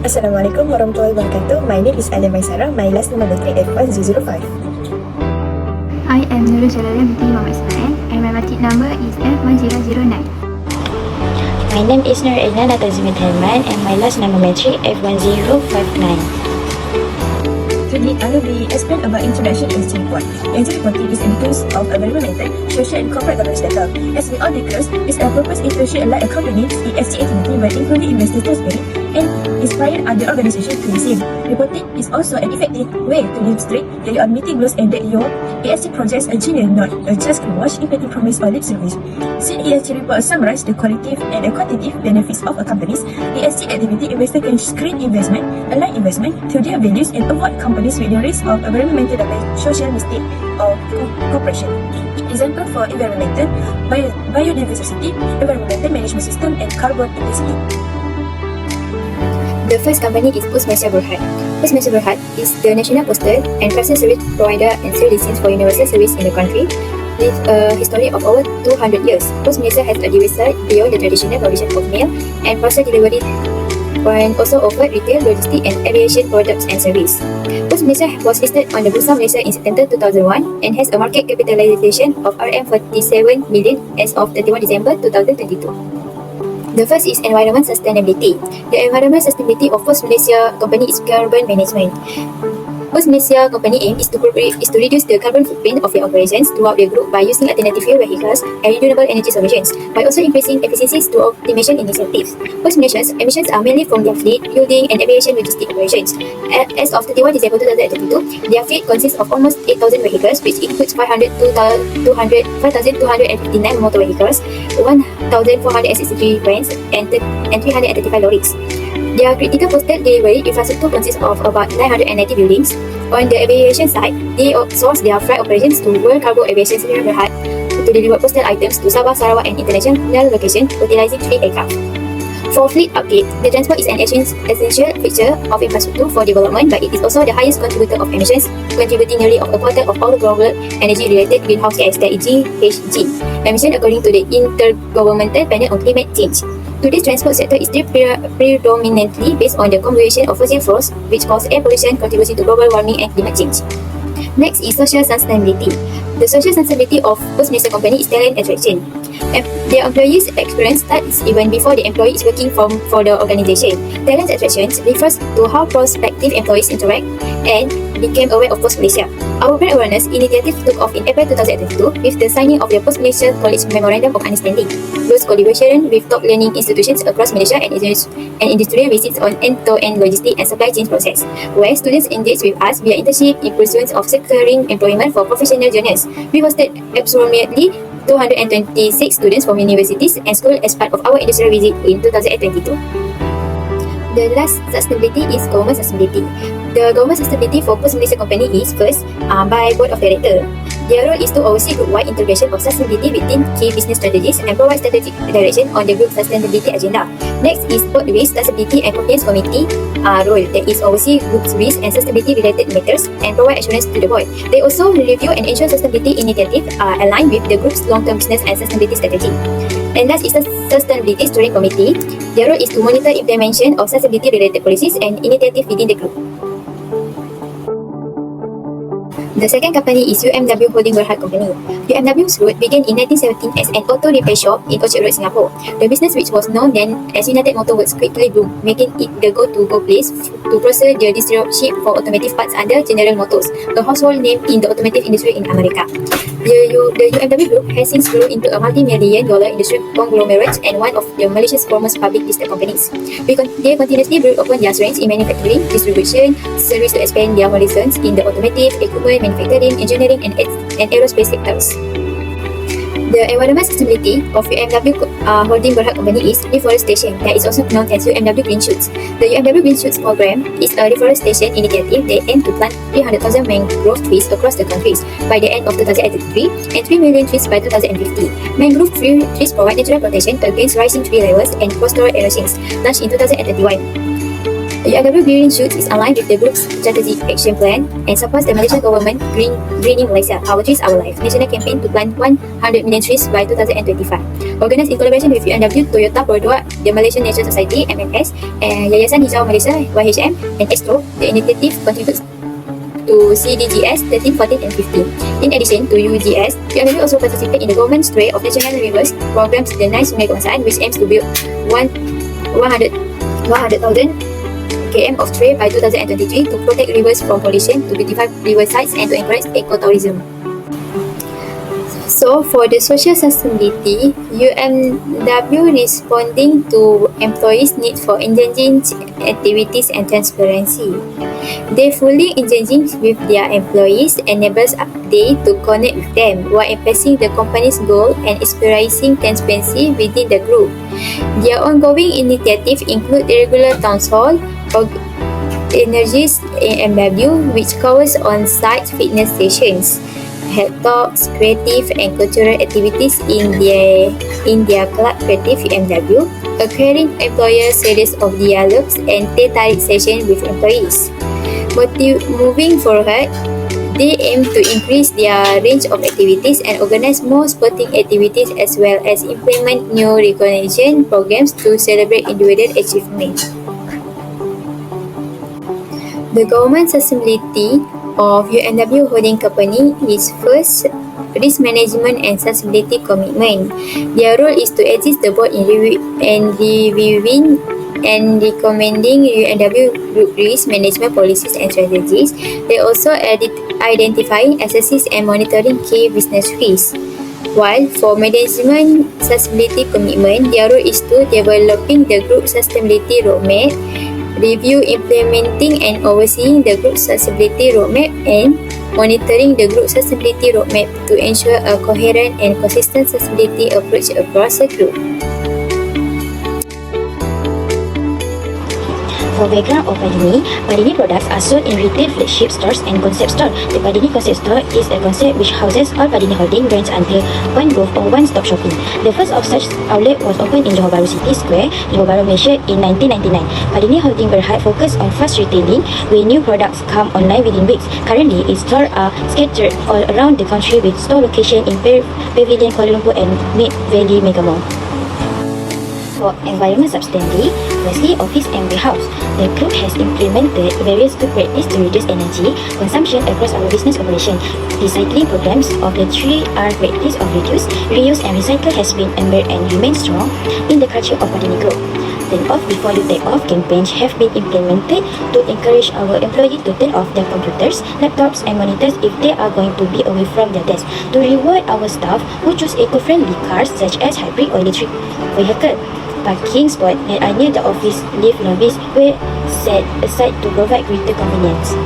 Assalamualaikum warahmatullahi wabarakatuh. My name is Alia Maisara. My last name is F1005. I am Nurul Jalaluddin binti Muhammad Ismail and my matric number is F1009. My name is Nur Elna Natazimit Herman and my last number matric F1059. Today, I will be explain about Introduction to ESG report. ESG reporting is an use of available method, social and corporate governance data. As we all discussed, its purpose is to show like a company's ESG activity by including investors' spirit and inspire other organizations to receive. Reporting is also an effective way to demonstrate that you are meeting goals and that your ESG projects are genuine, not just greenwash, empathy, promise, or lip service. Since ESG reports summarize the qualitative and quantitative benefits of a company's ESG activity, investors can screen investment, align investment to their values, and avoid companies with the risk of environmental damage, social mistake, or corporation. Example for environmental, biodiversity, environmental management system, and carbon intensity. The first company is Pos Malaysia Berhad. Pos Malaysia Berhad is the national postal and parcel service provider and sole license for universal service in the country. With a history of over 200 years, Pos Malaysia has a diversified beyond the traditional provision of mail and parcel delivery, and also offered retail, logistic, and aviation products and service. Pos Malaysia was listed on the Bursa Malaysia in September 2001 and has a market capitalization of RM47 million as of 31 December 2022. The first is environment sustainability. The environment sustainability of Pos Malaysia company is carbon management. Pos Malaysia company aim is to reduce the carbon footprint of their operations throughout the group by using alternative fuel vehicles and renewable energy solutions, by also increasing efficiencies to optimization initiatives. Pos Malaysia's emissions are mainly from their fleet, building, and aviation logistic operations. As of 31 December 2022, their fleet consists of almost 8,000 vehicles, which includes 5,259 motor vehicles, 1,463 vans, and 335 lorries. Their critical postal delivery infrastructure consists of about 990 buildings. On the aviation side, they outsource their flight operations to World Cargo Aviation Sdn Bhd to deliver postal items to Sabah, Sarawak, and international locations utilizing 3 aircraft. For fleet update, the transport is an essential feature of infrastructure for development, but it is also the highest contributor of emissions, contributing nearly a quarter of all global energy-related greenhouse gas, that is GHG, emission according to the Intergovernmental Panel on Climate Change. Today's transport sector is still predominantly based on the combustion of fossil fuels, which cause air pollution, contributing to global warming and climate change. Next is social sustainability. The social sustainability of Pos Malaysia company is talent attraction. Their employees' experience starts even before the employee is working for the organization. Talent attraction refers to how prospective employees interact and became aware of Pos Malaysia. Our brand awareness initiative took off in April 2022 with the signing of the Pos Malaysia College Memorandum of Understanding. Close collaboration with top learning institutions across Malaysia and industrial visits on end-to-end logistic and supply chain process, where students engage with us via internship in pursuit of securing employment for professional journals. We hosted approximately 226 students from universities and schools as part of our industrial visit in 2022. The last sustainability is government sustainability. The government sustainability for Pos Malaysia company is first by board of directors. Their role is to oversee group-wide integration of sustainability within key business strategies and provide strategic direction on the group sustainability agenda. Next is board risk, sustainability and compliance committee role, that is oversee group's risk and sustainability related matters and provide assurance to the board. They also review and ensure sustainability initiatives are aligned with the group's long-term business and sustainability strategy. And last is the Sustainability Steering Committee. Their role is to monitor implementation of sustainability related policies and initiatives within the group. The second company is UMW Holding Berhad Company. UMW's root began in 1917 as an auto repair shop in Orchard Road, Singapore. The business, which was known then as United Motor Works, quickly bloomed, making it the go-to-go place to procure the dealership for automotive parts under General Motors, a household name in the automotive industry in America. The UMW Group has since grown into a multi-million-dollar industry conglomerate and one of the Malaysia's foremost public listed companies. They continuously build upon their strengths in manufacturing, distribution, service to expand their horizons in the automotive, equipment, manufacturing, engineering, and aerospace sectors. The environment sustainability of UMW Holding Berhad Company is reforestation, that is also known as UMW Green Shoots. The UMW Green Shoots program is a reforestation initiative that aims to plant 300,000 mangrove trees across the countries by the end of 2023 and 3 million trees by 2050. Mangrove trees provide natural protection against rising tree levels and coastal erosions. Launched in 2021. UMW Green Shoots is aligned with the group's strategic action plan and supports the Malaysian government Greening Malaysia, Our Trees, Our Life national campaign to plant 100 million trees by 2025. Organised in collaboration with UMW, Toyota Product, the Malaysian Nature Society (MNS), and Yayasan Hijau Malaysia (YHM), and Astro, the initiative contributes to CDGS 13, 14, and 15. In addition to UGS, UMW also participated in the government's Stray of National Rivers program's The Nice Sungai Kebangsaan, which aims to build 100,000 km of trail by 2023 to protect rivers from pollution, to beautify river sites, and to encourage ecotourism. So, for the social sustainability, UMW responding to employees' need for engaging activities and transparency. They fully engaging with their employees enables they to connect with them while emphasizing the company's goal and experiencing transparency within the group. Their ongoing initiatives include the regular town hall, Energies UMW, which covers on-site fitness sessions, health talks, creative and cultural activities in their club Creative UMW, a caring employer series of dialogues and teh-tarik sessions with employees. Moving forward, they aim to increase their range of activities and organize more sporting activities as well as implement new recognition programs to celebrate individual achievements. The government sustainability of UMW Holding Company is first, risk management and sustainability commitment. Their role is to assist the board in reviewing and recommending UMW Group risk management policies and strategies. They also identifying, assessing and monitoring key business risks. While for management sustainability commitment, their role is to developing the group sustainability roadmap, review, implementing and overseeing the group sustainability roadmap, and monitoring the group sustainability roadmap to ensure a coherent and consistent sustainability approach across the group. For background of Padini products are sold in retail flagship stores and concept store. The Padini concept store is a concept which houses all Padini Holding brands under one roof or one-stop shopping. The first of such outlet was opened in Johor Bahru City Square, Johor Bahru, Malaysia in 1999. Padini Holding Berhad focus on fast retailing where new products come online within weeks. Currently, its stores are scattered all around the country with store location in Pavilion, Kuala Lumpur and Mid Valley Mega Mall. For environment sustainability, firstly, office and warehouse. The group has implemented various good practices to reduce energy consumption across our business operation. Recycling programs of the 3R practice of reduce, reuse and recycle has been embedded and remains strong in the culture of Padini Group. Turn off before you take off campaigns have been implemented to encourage our employees to turn off their computers, laptops and monitors if they are going to be away from their desk, to reward our staff who choose eco-friendly cars such as hybrid or electric vehicle. Parking spots that are near the office lift lobbies were set aside to provide greater convenience.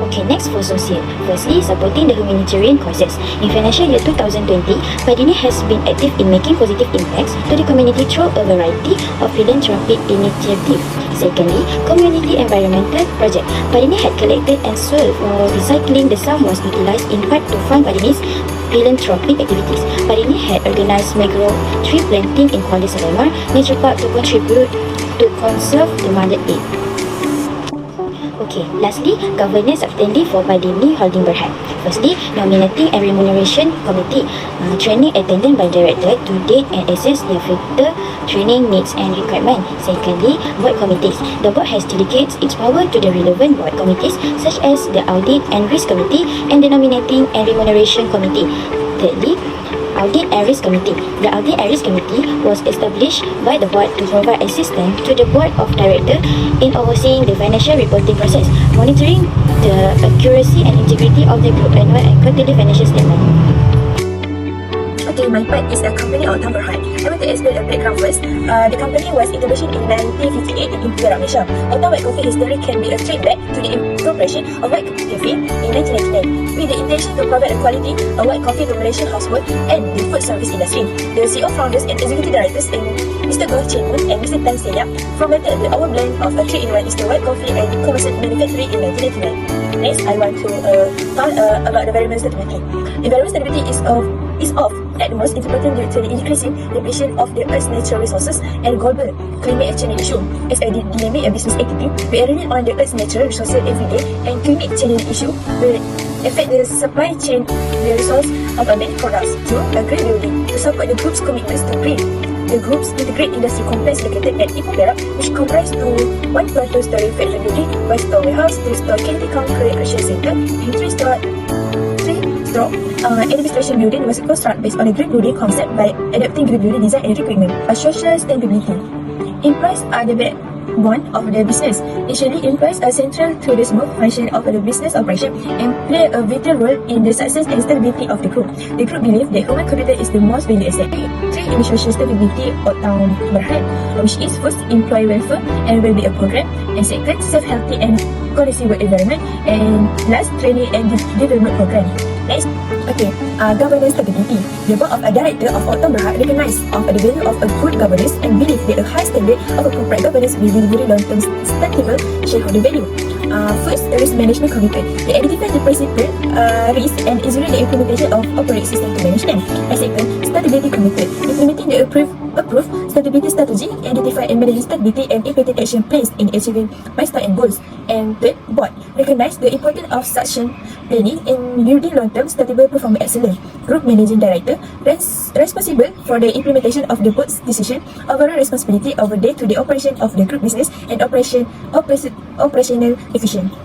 Okay, next for social. Firstly, supporting the humanitarian causes. In financial year 2020, Padini has been active in making positive impacts to the community through a variety of philanthropic initiatives. Secondly, community environmental project. Padini had collected and sold for recycling. The sum was utilized in part to fund Padini's philanthropic activities. Padini had organized mangrove tree planting in Kuala Selangor Nature Park to contribute to conserve the Mother Earth. Okay, lastly, governance sustainability for Padini Holding Berhad. Firstly, nominating and remuneration committee. Training attended by director to date and assess their future training needs and requirements. Secondly, board committees. The board has delegated its power to the relevant board committees such as the audit and risk committee and the nominating and remuneration committee. Thirdly, Audit and Risk Committee. The Audit and Risk Committee was established by the board to provide assistance to the board of directors in overseeing the financial reporting process, monitoring the accuracy and integrity of the group annual and quarterly financial statement. Okay, my part is a company of Autumn Berhad. I want to explain a background first. The company was established in 1958 in Perak, Malaysia. Autumn White Coffee history can be traced back to the incorporation of White Coffee in 1999 with the intention to provide a quality of white coffee to Malaysian household and the food service industry. The CEO founders and executive directors Mr. Goh Chin Moon and Mr. Tan Seng Yap promoted our blend of a 3-in-1 Easter White Coffee and commercial manufacturing in 1999. Next, I want to talk about the environmental stability. Environmental stability is of utmost importance due to the increasing depletion of the Earth's natural resources and global climate change issue. As a dynamic and business activity, we are relying on the Earth's natural resources every day, and climate change issue will affect the supply chain, the resource of our many products. To a green building to support the group's commitments to green. The group's integrated industry complex located at Ipoh Perak, which comprises 1.2-story factory building, 1-story warehouse, 3-story canteen recreation center, and 3-story administration building was constructed based on a green building concept by adapting green building design and equipment. A social sustainability. Employees are the backbone of the business. Initially, employees are central to the smooth function of the business operation and play a vital role in the success and stability of the group. The group believes that human capital is the most valuable asset. 3. In social stability of Autumn Berhad, which is first employee welfare and well-being program, and second, self-healthy and conducive work environment, and last, training and development program. Next, governance stability. The board of directors of Autumn Berhad recognize of the value of a good governance and believe that a high standard of a corporate governance will deliver long-term sustainable shareholder value. First, risk management commitment. They identify the principal risk and ensure the implementation of operating system to manage them. And second, stability commitment. Implementing the approved stability strategy, identify and manage stability and implement action plans in achieving milestone and goals. And third, board recognize the importance of succession planning in building long-term stable performance excellence. Group managing director responsible for the implementation of the board's decision, overall responsibility over day-to-day operation of the group business and operational efficiency.